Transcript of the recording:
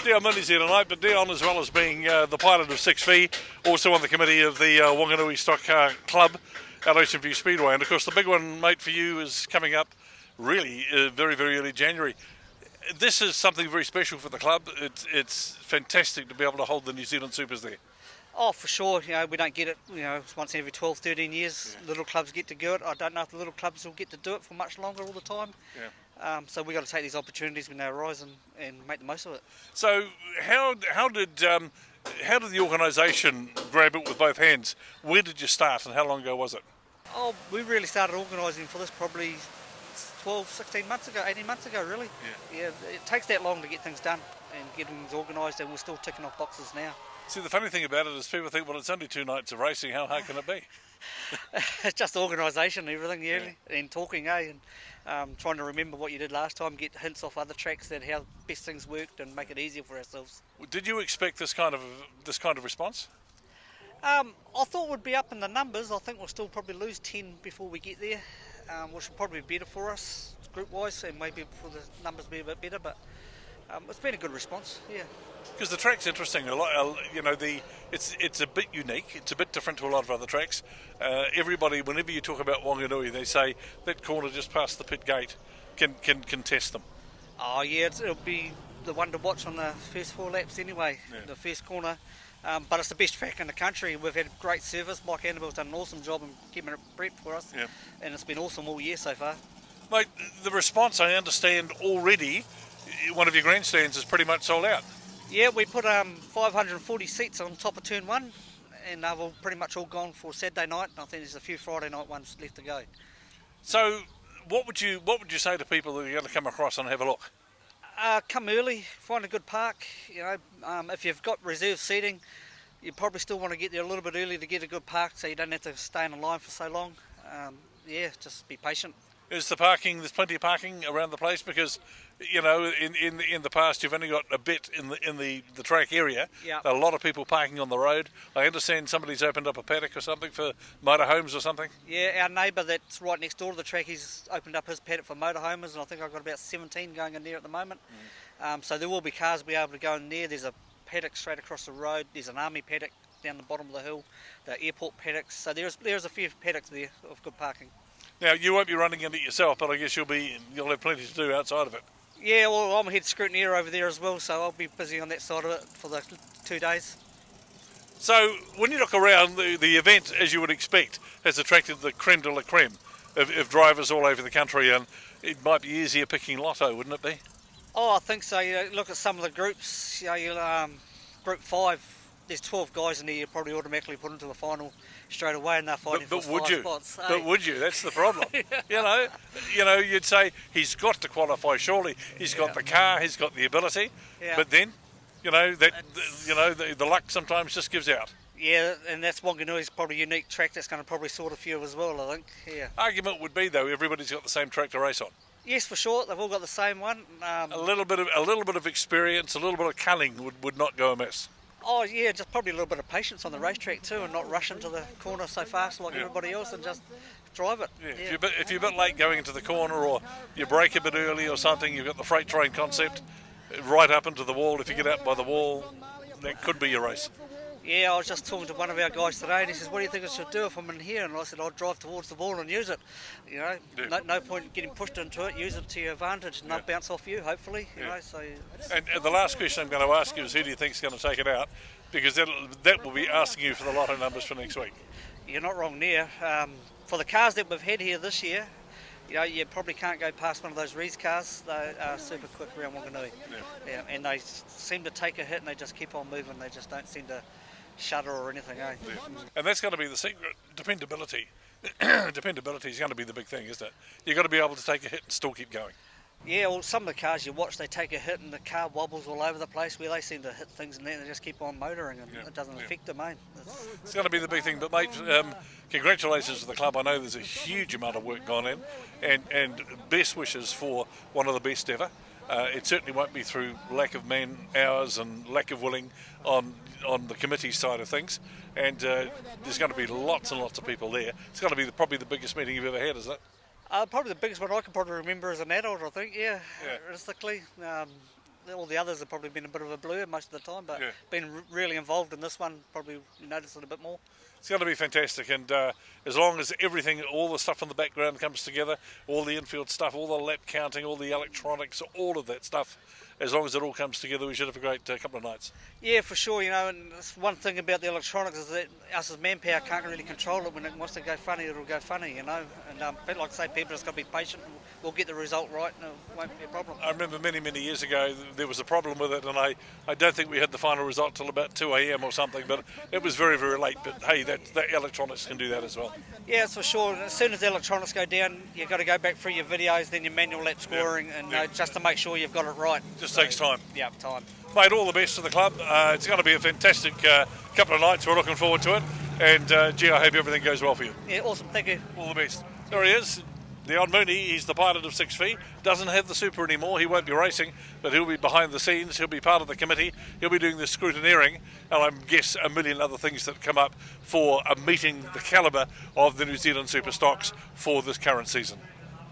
Dion Mooney's here tonight, but Dion, as well as being the pilot of 6V, also on the committee of the Wanganui Stock Car Club at Oceanview Speedway. And of course, the big one, mate, for you is coming up really very, very early January. This is something very special for the club. It's fantastic to be able to hold the New Zealand Supers there. Oh, for sure. We don't get it, once every 12, 13 years. Yeah. Little clubs get to do it. I don't know if the little clubs will get to do it for much longer all the time. Yeah. So we've got to take these opportunities when they arise and make the most of it. So how did the organisation grab it with both hands? Where did you start and how long ago was it? Oh, we really started organising for this probably 12, 16 months ago, 18 months ago really. Yeah, it takes that long to get things done and get things organised, and we're still ticking off boxes now. See, the funny thing about it is people think, well, it's only 2 nights of racing, how hard can it be? It's just organisation and everything, and talking, and trying to remember what you did last time, get hints off other tracks that how best things worked and make it easier for ourselves. Did you expect this kind of response? I thought we'd be up in the numbers. I think we'll still probably lose 10 before we get there, which will probably be better for us group-wise, and maybe for the numbers be a bit better, but it's been a good response, yeah. Because the track's interesting. A lot, it's a bit unique. It's a bit different to a lot of other tracks. Everybody, whenever you talk about Wanganui, they say that corner just past the pit gate can test them. Oh yeah, it'll be the one to watch on the first 4 laps anyway. Yeah. The first corner, but it's the best track in the country. We've had great service. Mike Annabelle's done an awesome job in keeping it prepped for us, and it's been awesome all year so far. Mate, the response, I understand already. One of your grandstands is pretty much sold out. Yeah, we put 540 seats on top of turn 1, and they've all pretty much all gone for Saturday night. I think there's a few Friday night ones left to go. So, what would you say to people that are going to come across and have a look? Come early, find a good park. If you've got reserved seating, you probably still want to get there a little bit early to get a good park, so you don't have to stay in a line for so long. Just be patient. Is the parking? There's plenty of parking around the place because, in the past you've only got a bit in the track area. Yeah. A lot of people parking on the road. I understand somebody's opened up a paddock or something for motorhomes or something. Yeah, our neighbour that's right next door to the track, he's opened up his paddock for motorhomers, and I think I've got about 17 going in there at the moment. So there will be cars be able to go in there. There's a paddock straight across the road. There's an army paddock down the bottom of the hill. The airport paddocks. So there's a few paddocks there of good parking. Now, you won't be running in it yourself, but I guess you'll have plenty to do outside of it. Yeah, well, I'm head scrutineer over there as well, so I'll be busy on that side of it for the 2 days. So, when you look around, the event, as you would expect, has attracted the creme de la creme of drivers all over the country, and it might be easier picking lotto, wouldn't it be? Oh, I think so. Look at some of the groups. Group 5. There's 12 guys in there, you probably automatically put into the final straight away, and they're fighting for 5 spots. But would you? That's the problem. You'd say he's got to qualify. Surely he's got the car, he's got the ability. Yeah. But then, the luck sometimes just gives out. Yeah, and that's Wanganui's probably a unique track that's going to probably sort a few as well, I think. Yeah. Argument would be though, everybody's got the same track to race on. Yes, for sure. They've all got the same one. A little bit of experience, a little bit of cunning would not go amiss. Oh yeah, just probably a little bit of patience on the racetrack too, and not rush into the corner so fast like everybody else, and just drive it. Yeah. If you're a bit late going into the corner, or you brake a bit early or something, you've got the freight train concept right up into the wall. If you get out by the wall, that could be your race. Yeah, I was just talking to one of our guys today, and he says, "What do you think I should do if I'm in here?" And I said, "I'll drive towards the wall and use it. No point getting pushed into it. Use it to your advantage, and not bounce off you. Hopefully, So. And the last question I'm going to ask you is, who do you think is going to take it out? Because that will be asking you for the lotto numbers for next week. You're not wrong there. For the cars that we've had here this year, you probably can't go past one of those Rees cars. They are super quick around Wanganui. Yeah, and they seem to take a hit and they just keep on moving. They just don't seem to shudder or anything, eh? Yeah. And that's going to be the secret. Dependability. Dependability is going to be the big thing, isn't it? You've got to be able to take a hit and still keep going. Yeah, well, some of the cars you watch, they take a hit and the car wobbles all over the place, where they seem to hit things and then they just keep on motoring, and it doesn't affect them, eh? It's going to be the big thing. But mate, congratulations to the club. I know there's a huge amount of work gone in, and best wishes for one of the best ever. It certainly won't be through lack of man hours and lack of willing on the committee side of things, and there's going to be lots and lots of people there. It's going to be probably the biggest meeting you've ever had, isn't it? Probably the biggest one I can probably remember as an adult, I think, realistically. all the others have probably been a bit of a blur most of the time, but Yeah. been really involved in this one, probably noticed it a bit more. It's going to be fantastic, and as long as everything, all the stuff in the background comes together, all the infield stuff, all the lap counting, all the electronics, all of that stuff, as long as it all comes together, we should have a great couple of nights. Yeah, for sure, and that's one thing about the electronics is that us as manpower can't really control it. When it wants to go funny, it'll go funny, and but like I say, people just got to be patient, and we'll get the result right, and it won't be a problem. I remember many years ago there was a problem with it, and I don't think we had the final result till about 2 a.m. or something, but it was very late. But hey, that electronics can do that as well. Yeah, that's for sure. As soon as the electronics go down, you've got to go back through your videos, then your manual lap scoring, just to make sure you've got it right. Just takes time. Yeah, time. Mate, all the best to the club. It's going to be a fantastic couple of nights. We're looking forward to it. And, gee, I hope everything goes well for you. Yeah, awesome. Thank you. All the best. There he is, Dion Mooney. He's the pilot of 6V. Doesn't have the Super anymore. He won't be racing, but he'll be behind the scenes. He'll be part of the committee. He'll be doing the scrutineering, and I guess a million other things that come up for meeting the calibre of the New Zealand Superstocks for this current season.